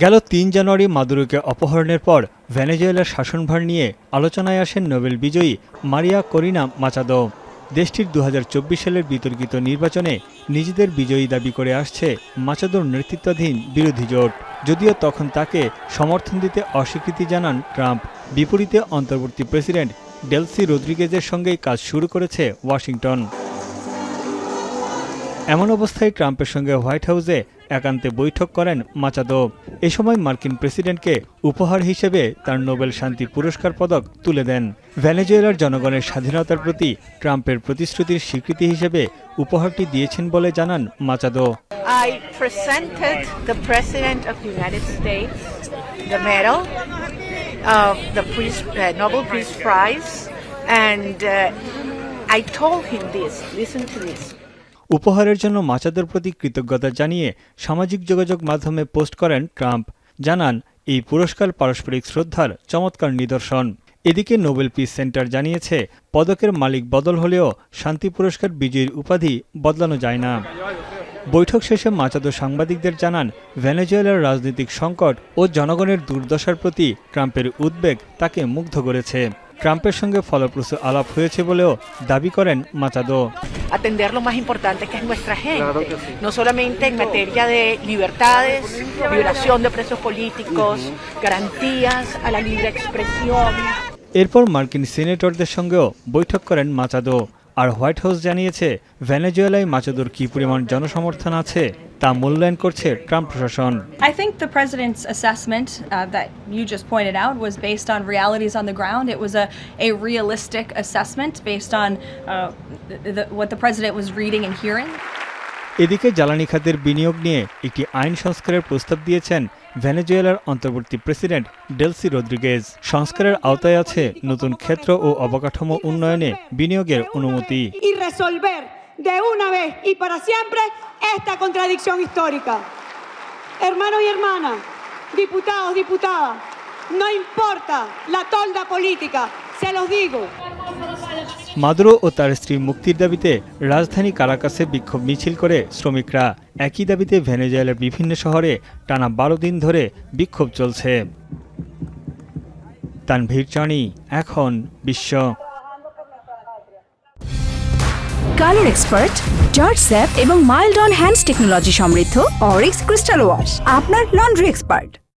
গেল ৩ জানুয়ারি মাদুরোকে অপহরণের পর ভেনেজুয়েলার শাসনভার নিয়ে আলোচনায় আসেন নোবেল বিজয়ী মারিয়া করিনা মাচাদো। দেশটির ২০২৪ সালের বিতর্কিত নির্বাচনে নিজেদের বিজয়ী দাবি করে আসছে মাচাদোর নেতৃত্বাধীন বিরোধী জোট। যদিও তখন তাকে সমর্থন দিতে অস্বীকৃতি জানান ট্রাম্প। বিপরীতে অন্তর্বর্তী প্রেসিডেন্ট ডেলসি রদ্রিগেজের সঙ্গেই কাজ শুরু করেছে ওয়াশিংটন। এমন অবস্থায় ট্রাম্পের সঙ্গে হোয়াইট হাউসে একান্তে বৈঠক করেন মাচাদো। এ সময় মার্কিন প্রেসিডেন্টকে উপহার হিসেবে তার নোবেল শান্তি পুরস্কার পদক তুলে দেন। ভেনেজুয়েলার জনগণের স্বাধীনতার প্রতি ট্রাম্পের প্রতিশ্রুতির স্বীকৃতি হিসেবে উপহারটি দিয়েছেন বলে জানান Machado. I presented the President of the United States the medal of the Nobel Peace Prize, and I told him this. Listen to this. উপহারের জন্য মাচাদোর প্রতি কৃতজ্ঞতা জানিয়ে সামাজিক যোগাযোগ মাধ্যমে পোস্ট করেন ট্রাম্প। জানান, এই পুরস্কার পারস্পরিক শ্রদ্ধার চমৎকার নিদর্শন। এদিকে নোবেল পিস সেন্টার জানিয়েছে, পদকের মালিক বদল হলেও শান্তি পুরস্কার বিজয়ীর উপাধি বদলানো যায় না। বৈঠক শেষে মাচাদো সাংবাদিকদের জানান, ভেনেজুয়েলার রাজনৈতিক সংকট ও জনগণের দুর্দশার প্রতি ট্রাম্পের উদ্বেগ তাকে মুগ্ধ করেছে। ট্রাম্পের সঙ্গে ফলপ্রসূ আলাপ হয়েছে বলেও দাবি করেন Machado. Atender lo más importante que es nuestra gente, no solamente en materia de libertades, liberación de presos políticos, garantías a la libre expresión. এরপর মার্কিন সিনেটরদের সঙ্গেও বৈঠক করেন মাচাদো। আর হোয়াইট হাউস জানিয়েছে, ভেনেজুয়েলায় মাচাদোর কী পরিমাণ জনসমর্থন আছে তা মূল্যায়ন করছে ট্রাম্প প্রশাসন। I think the president's assessment that you just pointed out was based on realities on the ground. It was a realistic assessment based on what the president was reading and hearing. এদিকে জ্বালানি খাতের বিনিয়োগ নিয়ে একটি আইন সংস্কারের প্রস্তাব দিয়েছেন ভেনেজুয়েলার অন্তর্বর্তী প্রেসিডেন্ট ডেলসি রদ্রিগেজ। সংস্কারের আওতায় আছে নতুন ক্ষেত্র ও অবকাঠামো উন্নয়নে বিনিয়োগের অনুমতি। De una vez y para siempre esta contradicción histórica. Hermanos y hermanas, diputados, diputadas, no importa la tolda política, se los digo. Maduro ও তার স্ত্রী মুক্তির দাবিতে রাজধানী কারাকাসে বিক্ষোভ মিছিল করে শ্রমিকরা। একই দাবিতে ভেনেজুয়েলার বিভিন্ন শহরে টানা 12 দিন ধরে বিক্ষোভ চলছে। তানভীর চানি, এখন বিশ্ব। কালার এক্সপার্ট, জর্জ স্যাপ এবং মাইল্ড অন হ্যান্ডস টেকনোলজি সমৃদ্ধ অরিক্স ক্রিস্টাল ওয়াশ আপনার লন্ড্রি এক্সপার্ট।